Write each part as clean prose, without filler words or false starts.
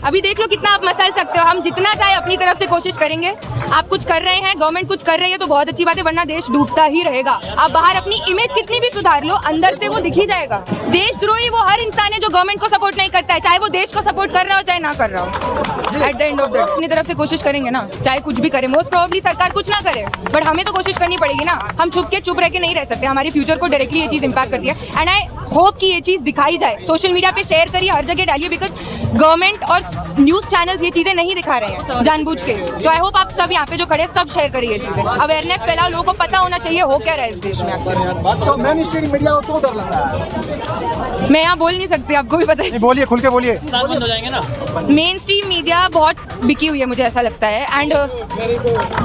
अभी देख लो कितना आप मसल सकते हो। हम जितना चाहे अपनी तरफ से कोशिश करेंगे। आप कुछ कर रहे हैं, गवर्नमेंट कुछ कर रही है तो बहुत अच्छी बात है, वरना देश डूबता ही रहेगा। आप बाहर अपनी इमेज कितनी भी सुधार लो, अंदर से वो दिख ही जाएगा। देशद्रोही वो हर इंसान है जो गवर्नमेंट को सपोर्ट नहीं करता है, चाहे वो देश को सपोर्ट कर रहा हो चाहे ना कर रहा हो। At the end of the day अपनी तरफ से कोशिश करेंगे ना, चाहे कुछ भी करें। मोस्ट प्रोबेबली सरकार कुछ ना करे, बट हमें तो कोशिश करनी पड़ेगी ना। हम चुप रह के नहीं रह सकते। हमारे फ्यूचर को डायरेक्टली ये चीज़ इम्पैक्ट करती है। एंड आई होप कि ये चीज़ दिखाई जाए, सोशल मीडिया पे शेयर करिए, हर जगह डालिए, बिकॉज गवर्नमेंट और न्यूज़ चैनल्स ये चीज़ें नहीं दिखा रहे हैं जानबूझ के। तो आई होप आप सब यहाँ पे जो खड़े सब शेयर करिए ये चीज़ें, अवेयरनेस फैलाओ, लोगों को पता होना चाहिए हो क्या रहा है इस देश में। तो मेन स्ट्रीम मीडिया को क्यों डर लग रहा है? मैं यहाँ बोल नहीं सकती, आपको भी पता है। बोलिए, खुल के बोलिए। बंद हो जाएंगे ना। मेन स्ट्रीम मीडिया बहुत बिकी हुई है, मुझे ऐसा लगता है, एंड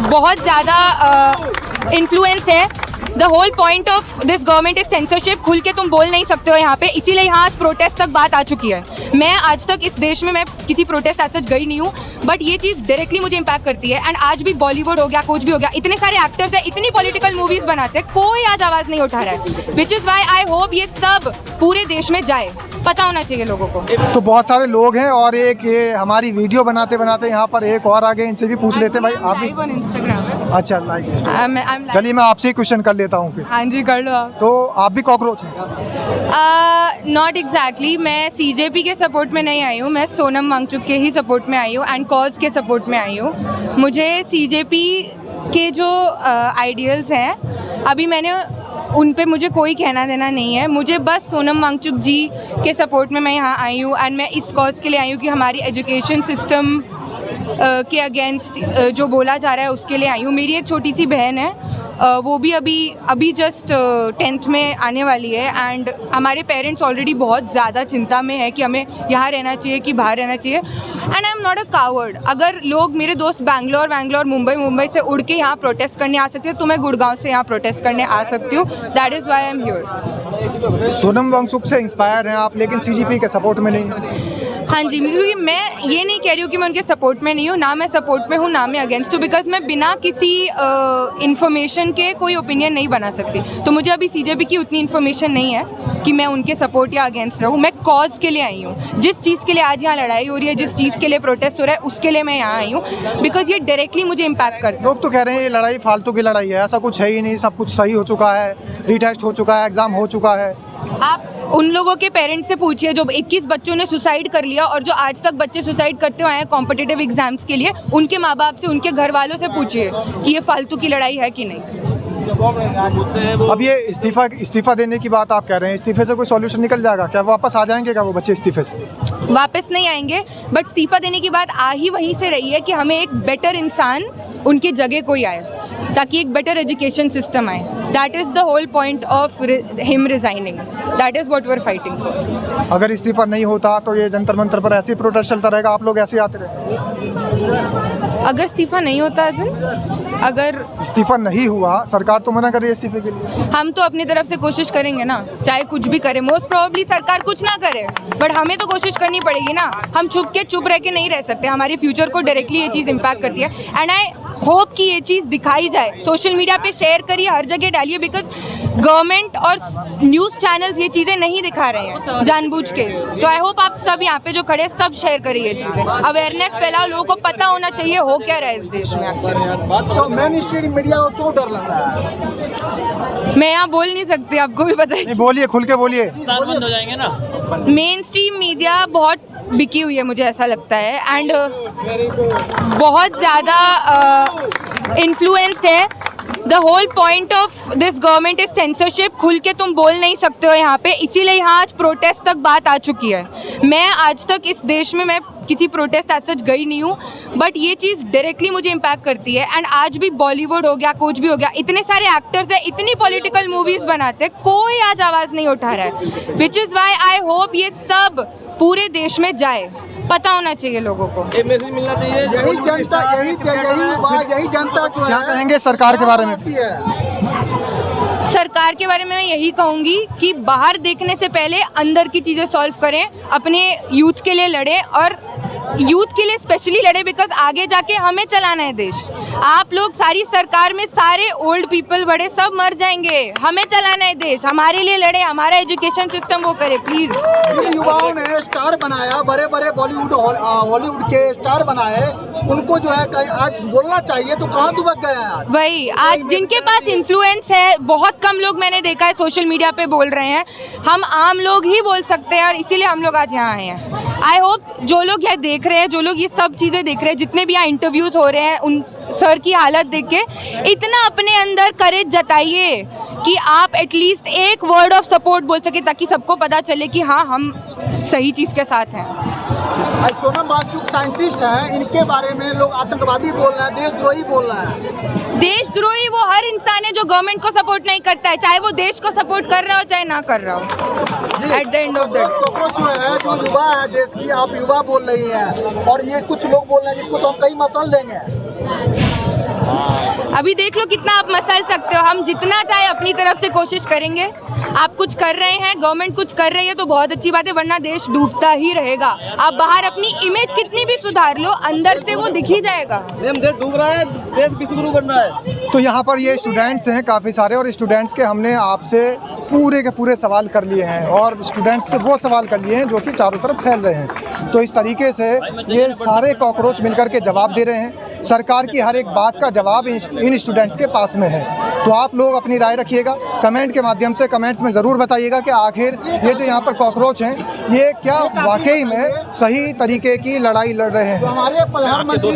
बहुत ज़्यादा इन्फ्लुएंस है। The whole point of this government is censorship. खुल के तुम बोल नहीं सकते हो यहाँ पे, इसीलिए यहाँ आज प्रोटेस्ट तक बात आ चुकी है। मैं आज तक इस देश में मैं किसी प्रोटेस्ट ऐसा गई नहीं हूँ, बट ये चीज़ डायरेक्टली मुझे इम्पैक्ट करती है। एंड आज भी बॉलीवुड हो गया, कुछ भी हो गया, इतने सारे एक्टर्स हैं, इतनी पॉलिटिकल मूवीज बनाते हैं, कोई आज आवाज़ नहीं उठा रहा है। Which is why I hope ये सब पूरे देश में जाए, पता होना चाहिए लोगों को। तो बहुत सारे लोग हैं और एक ये हमारी वीडियो बनाते बनाते यहाँ पर एक और आगे, इनसे भी पूछ लेते हैं। भाई आप भी इंस्टाग्राम? अच्छा, लाइक। चलिए मैं आपसे ही क्वेश्चन कर लेता हूँ फिर। हाँ जी, कर लो आप। तो आप भी कॉकरोच हैं? Not exactly. मैं सीजेपी के सपोर्ट में नहीं आई हूँ, मैं सोनम वांगचुक के ही सपोर्ट में आई हूँ एंड कॉज के सपोर्ट में आई हूँ। मुझे सीजेपी के जो आइडियल्स हैं, अभी मैंने उन पे मुझे कोई कहना देना नहीं है। मुझे बस सोनम वांगचुक जी के सपोर्ट में मैं यहाँ आई हूँ एंड मैं इस कॉज के लिए आई हूँ कि हमारी एजुकेशन सिस्टम के अगेंस्ट जो बोला जा रहा है उसके लिए आई हूँ। मेरी एक छोटी सी बहन है, वो भी अभी जस्ट 10th में आने वाली है एंड हमारे पेरेंट्स ऑलरेडी बहुत ज़्यादा चिंता में है कि हमें यहाँ रहना चाहिए कि बाहर रहना चाहिए। And I am not a coward. अगर लोग, मेरे दोस्त बैंगलोर मुंबई से उड़ के यहाँ प्रोटेस्ट करने आ सकते हो, तो मैं गुड़गांव से यहाँ प्रोटेस्ट करने आ सकती हूँ। That is why I am here. Sonam Wangchuk से इंस्पायर हैं आप, लेकिन सीजेपी के सपोर्ट में नहीं। हाँ जी, क्योंकि मैं ये नहीं कह रही हूँ कि मैं उनके सपोर्ट में नहीं हूँ, ना मैं सपोर्ट में हूँ ना मैं अगेंस्ट हूँ, बिकॉज मैं बिना किसी इन्फॉर्मेशन के कोई ओपिनियन नहीं बना सकती। तो मुझे अभी सीजेपी की उतनी इन्फॉर्मेशन नहीं है कि मैं उनके सपोर्ट या अगेंस्ट रहूँ। मैं कॉज के लिए आई हूँ, जिस चीज़ के लिए आज यहाँ लड़ाई हो रही है, जिस चीज़ के लिए प्रोटेस्ट हो रहा है, उसके लिए मैं यहाँ आई हूँ, बिकॉज ये डायरेक्टली मुझे इम्पैक्ट करता है। लोग तो कह रहे हैं ये लड़ाई फालतू की लड़ाई है, ऐसा कुछ है ही नहीं, सब कुछ सही हो चुका है, रीटेस्ट हो चुका है, एग्जाम हो चुका है। आप उन लोगों के पेरेंट्स से पूछिए जो 21 बच्चों ने सुसाइड कर लिया और जो आज तक बच्चे सुसाइड करते हुए आए हैं कॉम्पिटिटिव एग्जाम्स के लिए, उनके माँ बाप से, उनके घर वालों से पूछिए कि ये फालतू की लड़ाई है कि नहीं। अब ये इस्तीफा देने की बात आप कह रहे हैं, इस्तीफे से कोई सॉल्यूशन निकल जाएगा क्या? वापस आ जाएंगे क्या वो बच्चे इस्तीफे से? वापस नहीं आएंगे, बट इस्तीफा देने की बात आ ही वहीं से रही है कि हमें एक बेटर इंसान उनके जगह कोई आए, ताकि एक बेटर एजुकेशन सिस्टम आए। That is the whole point of him resigning. That is what we are fighting for. अगर इस्तीफा नहीं होता तो ये जंतर मंतर पर ऐसे ही प्रोटेस्ट चलता रहेगा, आप लोग ऐसे ही आते रहे? अगर इस्तीफा नहीं होता, अगर इस्तीफा नहीं हुआ, सरकार तो मना कर रही है इस्तीफे के लिए, हम तो अपनी तरफ से कोशिश करेंगे ना, चाहे कुछ भी करें। मोस्ट प्रोबेबली सरकार कुछ ना करे, बट हमें तो कोशिश करनी पड़ेगी ना। हम चुप रह के नहीं रह सकते। हमारे फ्यूचर को डायरेक्टली ये चीज़ इम्पैक्ट करती है। एंड आई होप कि ये चीज़ दिखाई जाए, सोशल मीडिया पे शेयर करिए, हर जगह डालिए, बिकॉज गवर्नमेंट और न्यूज़ चैनल्स ये चीज़ें नहीं दिखा रहे हैं जानबूझ के। तो आई होप आप सब यहाँ पे जो खड़े सब शेयर करिए ये चीज़ें, अवेयरनेस फैलाओ, लोगों को पता होना चाहिए हो क्या रहा है इस देश में एक्चुअली। तो मेन स्ट्रीम मीडिया को क्यों डर लग रहा है? मैं यहाँ बोल नहीं सकती, आपको भी पता है। बोलिए, खुल के बोलिए। बंद हो जाएंगे ना। मेन स्ट्रीम मीडिया बहुत बिकी हुई है, मुझे ऐसा लगता है, एंड बहुत ज़्यादा इन्फ्लुएंस्ड है। The whole point of this government is censorship. खुल के तुम बोल नहीं सकते हो यहाँ पे, इसीलिए यहाँ आज प्रोटेस्ट तक बात आ चुकी है। मैं आज तक इस देश में मैं किसी प्रोटेस्ट ऐसा गई नहीं हूँ, बट ये चीज़ डायरेक्टली मुझे इम्पैक्ट करती है। एंड आज भी बॉलीवुड हो गया, कुछ भी हो गया, इतने सारे एक्टर्स हैं, इतनी पॉलिटिकल मूवीज़ बनाते हैं, कोई आज आवाज़ नहीं उठा रहा है। Which is why I hope ये सब पूरे देश में जाए, पता होना चाहिए लोगों को। एक मैसेज मिलना चाहिए। यही जनता क्या कहेंगे सरकार के बारे में? सरकार के बारे में मैं यही कहूँगी कि बाहर देखने से पहले अंदर की चीज़ें सॉल्व करें, अपने यूथ के लिए लड़ें और यूथ के लिए स्पेशली लड़े बिकॉज आगे जाके हमें चलाना है देश। आप लोग सारी सरकार में सारे ओल्ड पीपल बड़े सब मर जाएंगे, हमें चलाना है देश, हमारे लिए लड़े, हमारा एजुकेशन सिस्टम वो करे प्लीज। इन युवाओं ने स्टार बनाया, बड़े बड़े बॉलीवुड हॉलीवुड के स्टार बनाए, उनको जो है आज बोलना चाहिए तो कहाँ दुबक गए हैं आज? वही आज जिनके पास इन्फ्लुएंस है, बहुत कम लोग मैंने देखा है सोशल मीडिया पे बोल रहे हैं, हम आम लोग ही बोल सकते हैं और इसीलिए हम लोग आज यहाँ आए हैं। आई होप जो लोग यह देख रहे हैं, जो लोग ये सब चीज़ें देख रहे हैं, जितने भी यहाँ इंटरव्यूज़ हो रहे हैं, उन सर की हालत देख के इतना अपने अंदर करेज जताइए कि आप एटलीस्ट एक वर्ड ऑफ सपोर्ट बोल सके ताकि सबको पता चले कि हाँ हम सही चीज़ के साथ हैं। आज सोनम वांगचुक साइंटिस्ट हैं, इनके बारे में लोग आतंकवादी बोल रहे हैं, देशद्रोही बोल रहे हैं। देशद्रोही वो हर इंसान है जो गवर्नमेंट को सपोर्ट नहीं करता है, चाहे वो देश को सपोर्ट कर रहा हो चाहे ना कर रहा हो। At the end of the day जो है, जो युवा है देश की, आप युवा बोल रही हैं और ये कुछ लोग बोल रहे हैं जिसको तो हम कई मसल देंगे। अभी देख लो कितना आप मसल सकते हो, हम जितना चाहे अपनी तरफ से कोशिश करेंगे। आप कुछ कर रहे हैं, गवर्नमेंट कुछ कर रही है तो बहुत अच्छी बात है, वरना देश डूबता ही रहेगा। आप बाहर अपनी इमेज कितनी भी सुधार लो, अंदर से वो दिख ही जाएगा। देश डूब रहा है, देश विश्वगुरु बन रहा है। तो यहाँ पर ये स्टूडेंट्स हैं काफ़ी सारे, और स्टूडेंट्स के हमने आपसे पूरे के पूरे सवाल कर लिए हैं और स्टूडेंट्स से वो सवाल कर लिए हैं जो कि चारों तरफ फैल रहे हैं। तो इस तरीके से ये सारे कॉकरोच मिलकर के जवाब दे रहे हैं। सरकार की हर एक बात का जवाब इन स्टूडेंट्स के पास में है। तो आप लोग अपनी राय रखिएगा, कमेंट के माध्यम से कमेंट्स में ज़रूर बताइएगा कि आखिर ये जो यहाँ पर कॉकरोच हैं ये क्या वाकई में सही तरीके की लड़ाई लड़ रहे हैं। हमारे प्रधानमंत्री